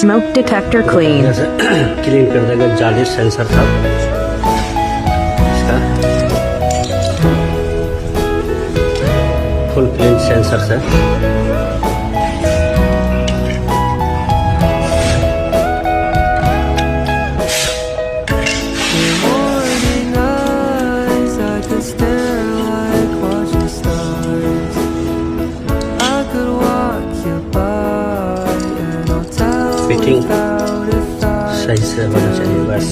smoke detector clean. Clean कर देगा। जाली सेंसर था इसका, फुल क्लीन सेंसर से। फिटिंग सही से होना चाहिए बस।